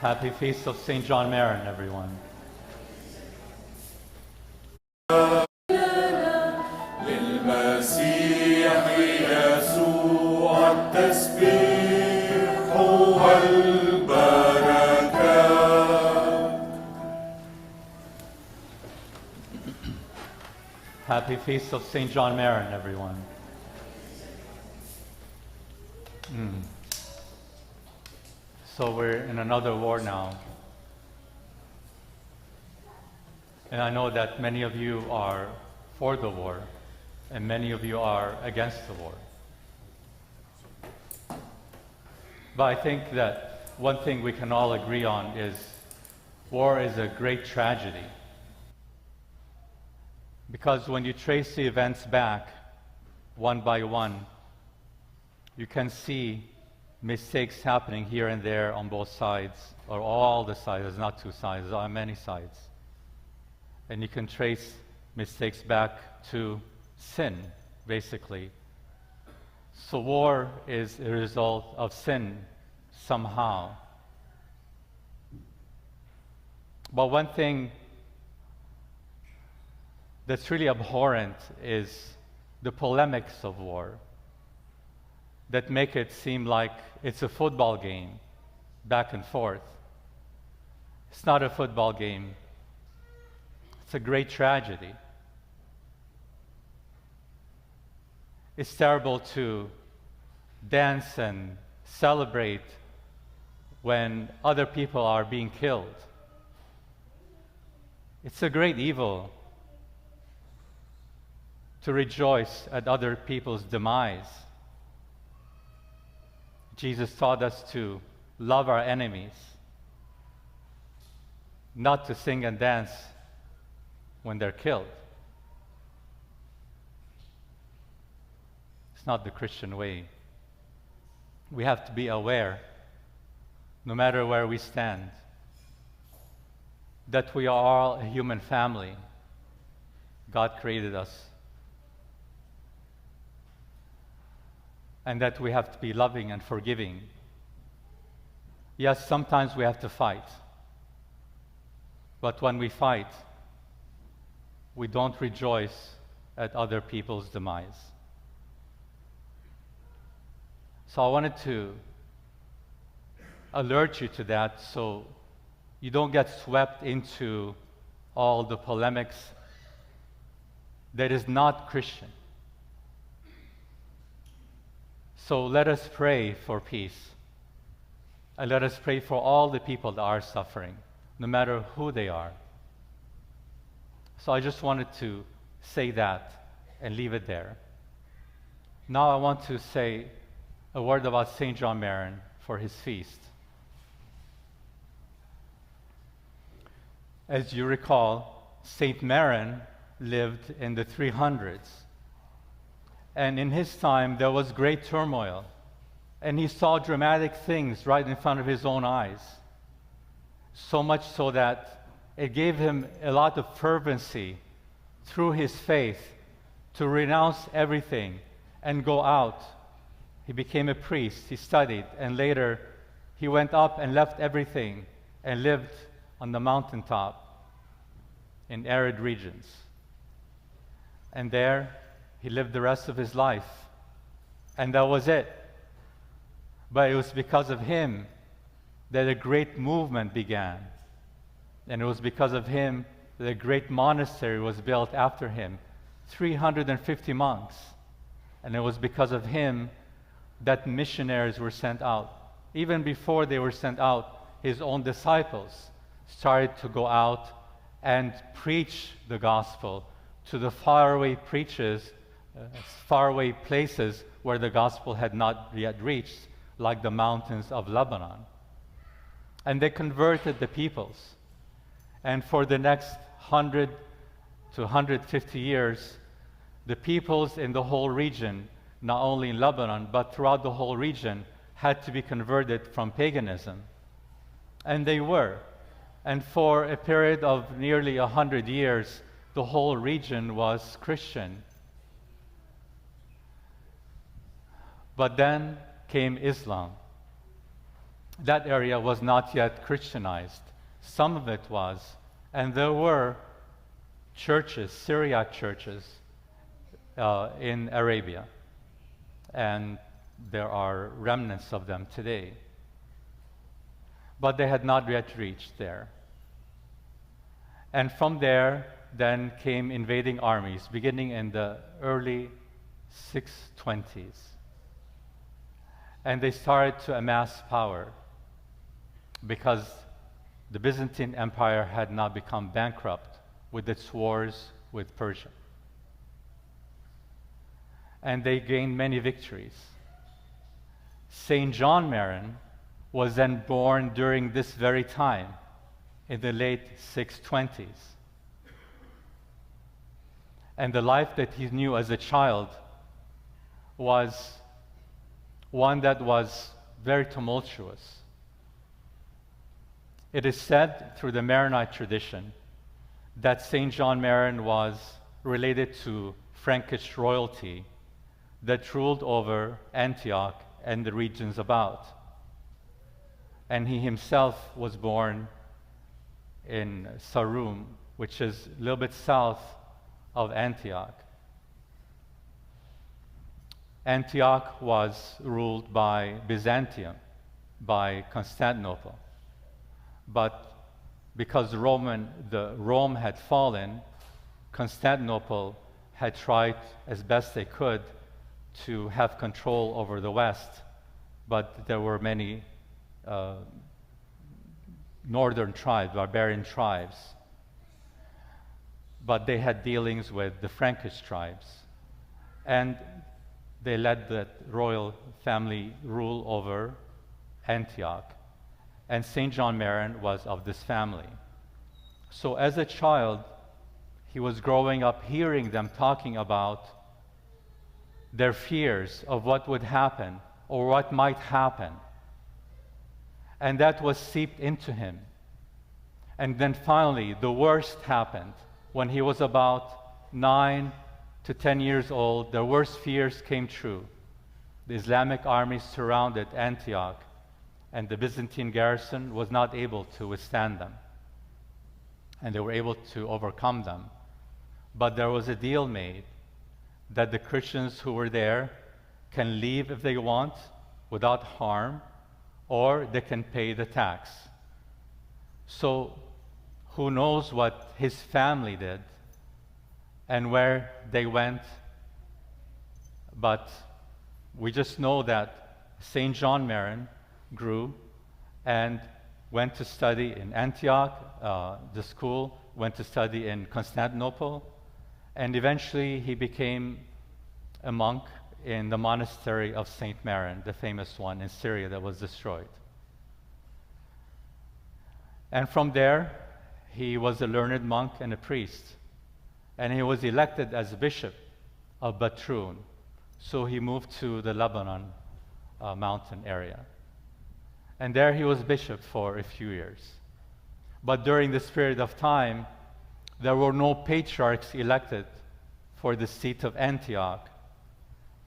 Happy Feast of St. John Maron, everyone. للمسيح يسوع التسبيح والبركة. Happy Feast of St. John Maron, everyone. So we're in another war now. And I know that many of you are for the war, and many of you are against the war. But I think that one thing we can all agree on is war is a great tragedy. Because when you trace the events back, one by one, you can see mistakes happening here and there on both sides, or all the sides. There's not two sides, there are many sides. And you can trace mistakes back to sin, basically. So war is a result of sin somehow. But one thing that's really abhorrent is the polemics of war that make it seem like it's a football game, back and forth. It's not a football game. It's a great tragedy. It's terrible to dance and celebrate when other people are being killed. It's a great evil to rejoice at other people's demise. Jesus taught us to love our enemies, not to sing and dance when they're killed. It's not the Christian way. We have to be aware, no matter where we stand, that we are all a human family. God created us. And that we have to be loving and forgiving. Yes, sometimes we have to fight. But when we fight, we don't rejoice at other people's demise. So I wanted to alert you to that so you don't get swept into all the polemics that is not Christian. So let us pray for peace. And let us pray for all the people that are suffering, no matter who they are. So I just wanted to say that and leave it there. Now I want to say a word about St. John Maron for his feast. As you recall, St. Maron lived in the 300s. And in his time, there was great turmoil. And he saw dramatic things right in front of his own eyes. So much so that it gave him a lot of fervency through his faith to renounce everything and go out. He became a priest, he studied, and later he went up and left everything and lived on the mountaintop in arid regions. And there, he lived the rest of his life. And that was it. But it was because of him that a great movement began. And it was because of him that a great monastery was built after him. 350 monks. And it was because of him that missionaries were sent out. Even before they were sent out, his own disciples started to go out and preach the gospel to the faraway faraway places where the gospel had not yet reached, like the mountains of Lebanon. And they converted the peoples. And for the next 100 to 150 years, the peoples in the whole region, not only in Lebanon, but throughout the whole region, had to be converted from paganism. And they were. And for a period of nearly 100 years, the whole region was Christian. But then came Islam. that area was not yet Christianized. Some of it was, and there were churches, Syriac churches, in Arabia, and there are remnants of them today. But they had not yet reached there. And from there, then came invading armies, beginning in the early 620s. And they started to amass power because the Byzantine Empire had not become bankrupt with its wars with Persia. And they gained many victories. Saint John Maron was then born during this very time, in the late 620s. And the life that he knew as a child was one that was very tumultuous. It is said through the Maronite tradition that Saint John Maron was related to Frankish royalty that ruled over Antioch and the regions about. And he himself was born in Sarum, which is a little bit south of Antioch. Antioch was ruled by Byzantium, by Constantinople. But because Rome had fallen, Constantinople had tried as best they could to have control over the West, but there were many northern tribes, barbarian tribes, but they had dealings with the Frankish tribes, and they let the royal family rule over Antioch, and Saint John Maron was of this family. So as a child, he was growing up hearing them talking about their fears of what would happen or what might happen. And that was seeped into him. And then finally, the worst happened. When he was about 9 to 10 years old, their worst fears came true. The Islamic army surrounded Antioch, and the Byzantine garrison was not able to withstand them. And they were able to overcome them. But there was a deal made that the Christians who were there can leave if they want without harm, or they can pay the tax. So who knows what his family did and where they went, but we just know that Saint John Maron grew and went to study in Antioch, the school, went to study in Constantinople, and eventually he became a monk in the monastery of Saint Maron, the famous one in Syria that was destroyed. And from there, he was a learned monk and a priest, and he was elected as bishop of Batroun. So he moved to the Lebanon mountain area. And there he was bishop for a few years. But during this period of time, there were no patriarchs elected for the seat of Antioch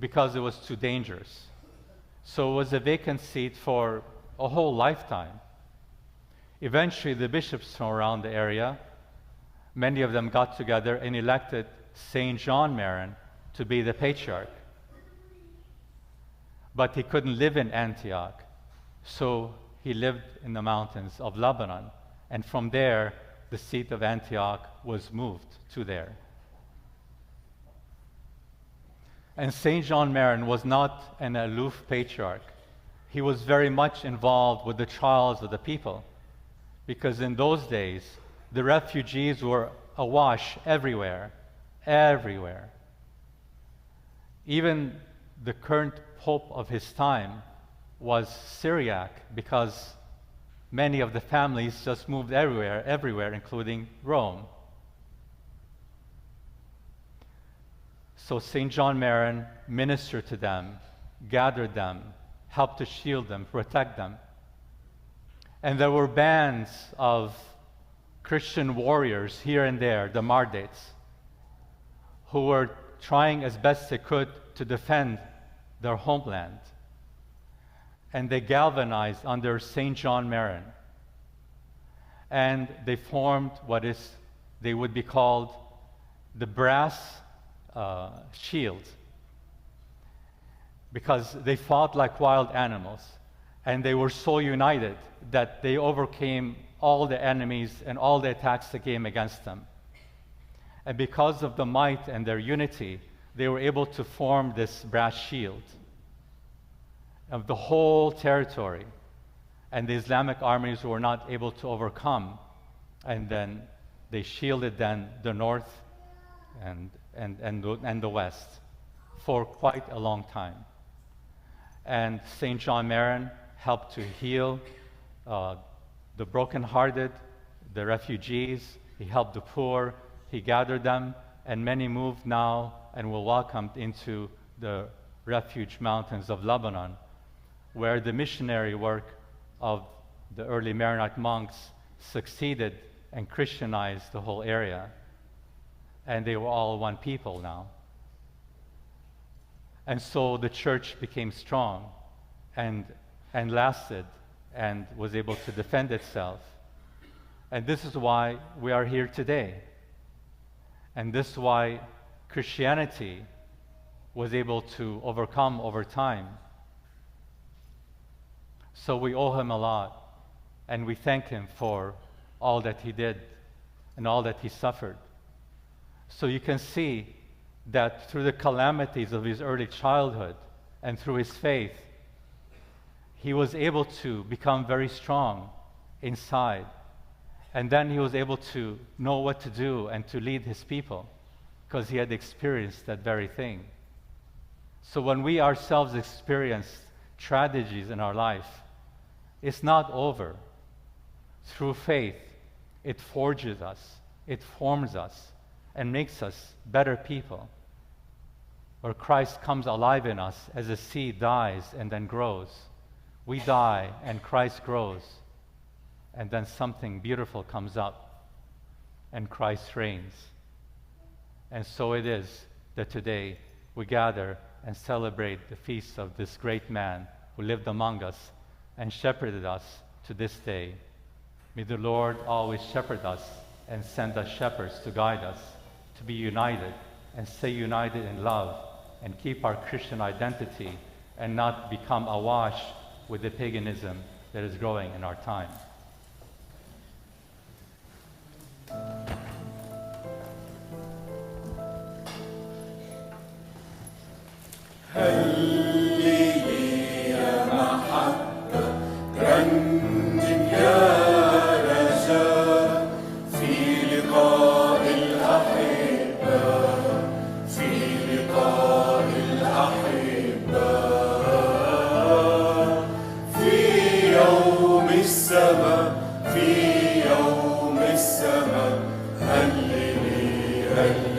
because it was too dangerous. So it was a vacant seat for a whole lifetime. Eventually, the bishops from around the area, many of them got together and elected Saint John Maron to be the patriarch. But he couldn't live in Antioch, so he lived in the mountains of Lebanon. And from there, the seat of Antioch was moved to there. And Saint John Maron was not an aloof patriarch. He was very much involved with the trials of the people, because in those days, the refugees were awash everywhere, everywhere. Even the current pope of his time was Syriac, because many of the families just moved everywhere, including Rome. So St. John Maron ministered to them, gathered them, helped to shield them, protect them. And there were bands of Christian warriors here and there, the Mardates, who were trying as best they could to defend their homeland. and they galvanized under St. John Maron. And they formed they would be called the brass shield, because they fought like wild animals, and they were so united that they overcame all the enemies and all the attacks that came against them. And because of the might and their unity, they were able to form this brass shield of the whole territory, and the Islamic armies were not able to overcome. And then they shielded then the north and the west for quite a long time. And St. John Maron helped to heal the brokenhearted, the refugees. He helped the poor. He gathered them, and many moved now and were welcomed into the refuge mountains of Lebanon, where the missionary work of the early Maronite monks succeeded and Christianized the whole area. And they were all one people now. And so the church became strong and lasted and was able to defend itself. And this is why we are here today. And this is why Christianity was able to overcome over time. So we owe him a lot, and we thank him for all that he did and all that he suffered. So you can see that through the calamities of his early childhood and through his faith, he was able to become very strong inside. And then he was able to know what to do and to lead his people, because he had experienced that very thing. So when we ourselves experience tragedies in our life, it's not over. Through faith, it forges us, it forms us, and makes us better people, where Christ comes alive in us as a seed dies and then grows. We die and Christ grows, and then something beautiful comes up and Christ reigns. And so it is that today we gather and celebrate the feast of this great man who lived among us and shepherded us to this day. May the Lord always shepherd us and send us shepherds to guide us, to be united and stay united in love and keep our Christian identity and not become awash with the paganism that is growing in our time. في يوم السماء هللي هللي